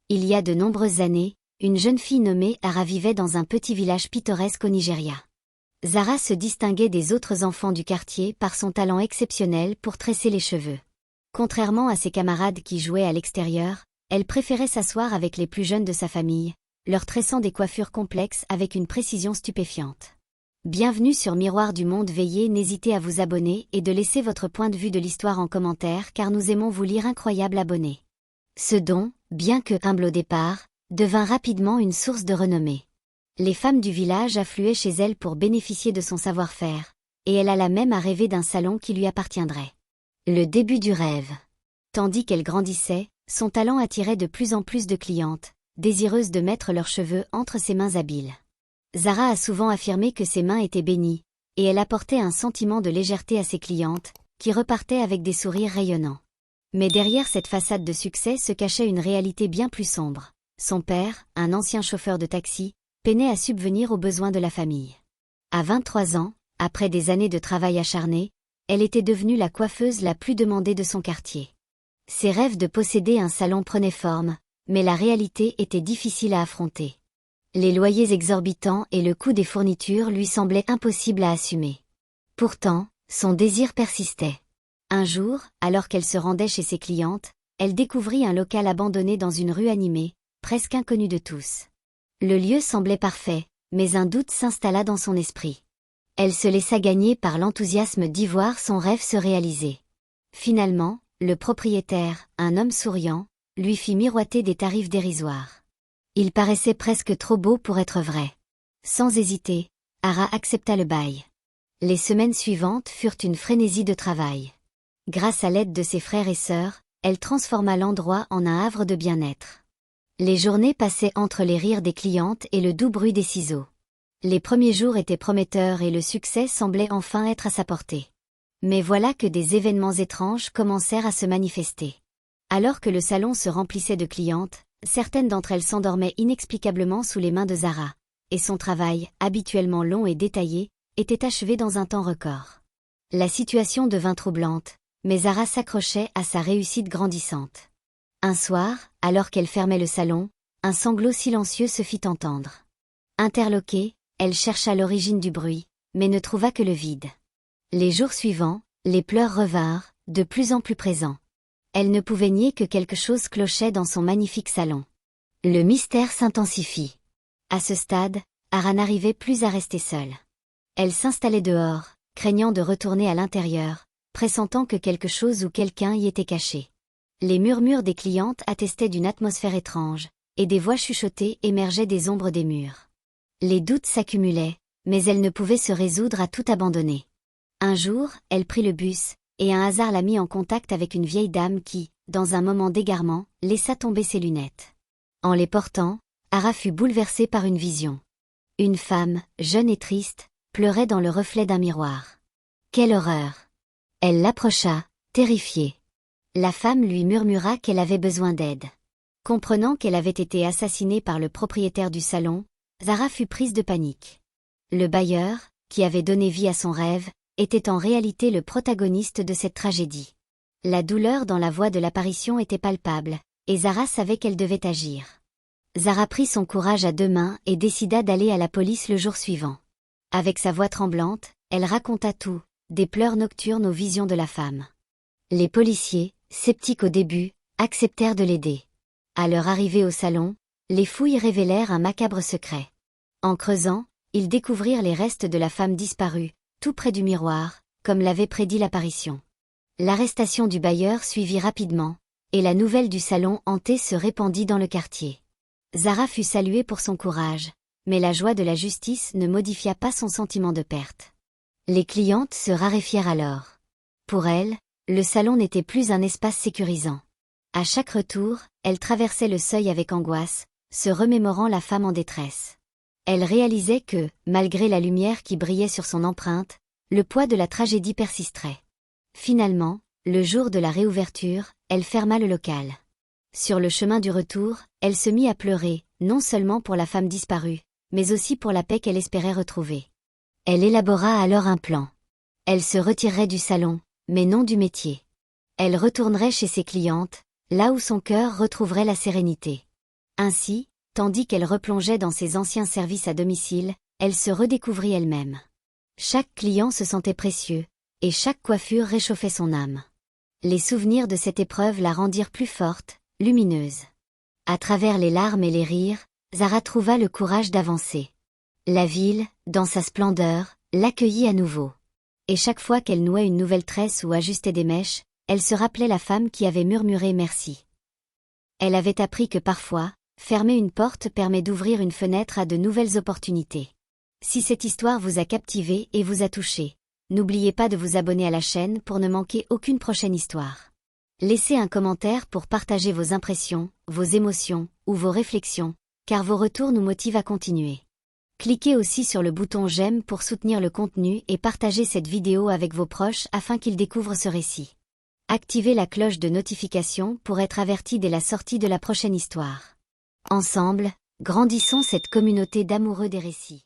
Il y a de nombreuses années, une jeune fille nommée Zara vivait dans un petit village pittoresque au Nigeria. Zara se distinguait des autres enfants du quartier par son talent exceptionnel pour tresser les cheveux. Contrairement à ses camarades qui jouaient à l'extérieur, elle préférait s'asseoir avec les plus jeunes de sa famille, leur tressant des coiffures complexes avec une précision stupéfiante. Bienvenue sur Miroir du Monde. Veuillez n'hésiter à vous abonner et de laisser votre point de vue de l'histoire en commentaire car nous aimons vous lire. Incroyable abonné. Ce don, bien que humble au départ, devint rapidement une source de renommée. Les femmes du village affluaient chez elle pour bénéficier de son savoir-faire, et elle alla même à rêver d'un salon qui lui appartiendrait. Le début du rêve. Tandis qu'elle grandissait, son talent attirait de plus en plus de clientes, désireuses de mettre leurs cheveux entre ses mains habiles. Zara a souvent affirmé que ses mains étaient bénies, et elle apportait un sentiment de légèreté à ses clientes, qui repartaient avec des sourires rayonnants. Mais derrière cette façade de succès se cachait une réalité bien plus sombre. Son père, un ancien chauffeur de taxi, peinait à subvenir aux besoins de la famille. À 23 ans, après des années de travail acharné, elle était devenue la coiffeuse la plus demandée de son quartier. Ses rêves de posséder un salon prenaient forme, mais la réalité était difficile à affronter. Les loyers exorbitants et le coût des fournitures lui semblaient impossibles à assumer. Pourtant, son désir persistait. Un jour, alors qu'elle se rendait chez ses clientes, elle découvrit un local abandonné dans une rue animée, presque inconnu de tous. Le lieu semblait parfait, mais un doute s'installa dans son esprit. Elle se laissa gagner par l'enthousiasme d'y voir son rêve se réaliser. Finalement, le propriétaire, un homme souriant, lui fit miroiter des tarifs dérisoires. Il paraissait presque trop beau pour être vrai. Sans hésiter, Zara accepta le bail. Les semaines suivantes furent une frénésie de travail. Grâce à l'aide de ses frères et sœurs, elle transforma l'endroit en un havre de bien-être. Les journées passaient entre les rires des clientes et le doux bruit des ciseaux. Les premiers jours étaient prometteurs et le succès semblait enfin être à sa portée. Mais voilà que des événements étranges commencèrent à se manifester. Alors que le salon se remplissait de clientes, certaines d'entre elles s'endormaient inexplicablement sous les mains de Zara, et son travail, habituellement long et détaillé, était achevé dans un temps record. La situation devint troublante, mais Zara s'accrochait à sa réussite grandissante. Un soir, alors qu'elle fermait le salon, un sanglot silencieux se fit entendre. Interloquée, elle chercha l'origine du bruit, mais ne trouva que le vide. Les jours suivants, les pleurs revinrent, de plus en plus présents. Elle ne pouvait nier que quelque chose clochait dans son magnifique salon. Le mystère s'intensifie. À ce stade, Zara n'arrivait plus à rester seule. Elle s'installait dehors, craignant de retourner à l'intérieur, pressentant que quelque chose ou quelqu'un y était caché. Les murmures des clientes attestaient d'une atmosphère étrange, et des voix chuchotées émergeaient des ombres des murs. Les doutes s'accumulaient, mais elle ne pouvait se résoudre à tout abandonner. Un jour, elle prit le bus, et un hasard la mit en contact avec une vieille dame qui, dans un moment d'égarement, laissa tomber ses lunettes. En les portant, Zara fut bouleversée par une vision. Une femme, jeune et triste, pleurait dans le reflet d'un miroir. Quelle horreur! Elle l'approcha, terrifiée. La femme lui murmura qu'elle avait besoin d'aide. Comprenant qu'elle avait été assassinée par le propriétaire du salon, Zara fut prise de panique. Le bailleur, qui avait donné vie à son rêve, était en réalité le protagoniste de cette tragédie. La douleur dans la voix de l'apparition était palpable, et Zara savait qu'elle devait agir. Zara prit son courage à deux mains et décida d'aller à la police le jour suivant. Avec sa voix tremblante, elle raconta tout, des pleurs nocturnes aux visions de la femme. Les policiers, sceptiques au début, acceptèrent de l'aider. À leur arrivée au salon, les fouilles révélèrent un macabre secret. En creusant, ils découvrirent les restes de la femme disparue, tout près du miroir, comme l'avait prédit l'apparition. L'arrestation du bailleur suivit rapidement, et la nouvelle du salon hanté se répandit dans le quartier. Zara fut saluée pour son courage, mais la joie de la justice ne modifia pas son sentiment de perte. Les clientes se raréfièrent alors. Pour elle, le salon n'était plus un espace sécurisant. À chaque retour, elle traversait le seuil avec angoisse, se remémorant la femme en détresse. Elle réalisait que, malgré la lumière qui brillait sur son empreinte, le poids de la tragédie persisterait. Finalement, le jour de la réouverture, elle ferma le local. Sur le chemin du retour, elle se mit à pleurer, non seulement pour la femme disparue, mais aussi pour la paix qu'elle espérait retrouver. Elle élabora alors un plan. Elle se retirerait du salon, mais non du métier. Elle retournerait chez ses clientes, là où son cœur retrouverait la sérénité. Ainsi, tandis qu'elle replongeait dans ses anciens services à domicile, elle se redécouvrit elle-même. Chaque client se sentait précieux, et chaque coiffure réchauffait son âme. Les souvenirs de cette épreuve la rendirent plus forte, lumineuse. À travers les larmes et les rires, Zara trouva le courage d'avancer. La ville, dans sa splendeur, l'accueillit à nouveau. Et chaque fois qu'elle nouait une nouvelle tresse ou ajustait des mèches, elle se rappelait la femme qui avait murmuré merci. Elle avait appris que parfois, fermer une porte permet d'ouvrir une fenêtre à de nouvelles opportunités. Si cette histoire vous a captivé et vous a touché, n'oubliez pas de vous abonner à la chaîne pour ne manquer aucune prochaine histoire. Laissez un commentaire pour partager vos impressions, vos émotions ou vos réflexions, car vos retours nous motivent à continuer. Cliquez aussi sur le bouton j'aime pour soutenir le contenu et partagez cette vidéo avec vos proches afin qu'ils découvrent ce récit. Activez la cloche de notification pour être averti dès la sortie de la prochaine histoire. Ensemble, grandissons cette communauté d'amoureux des récits.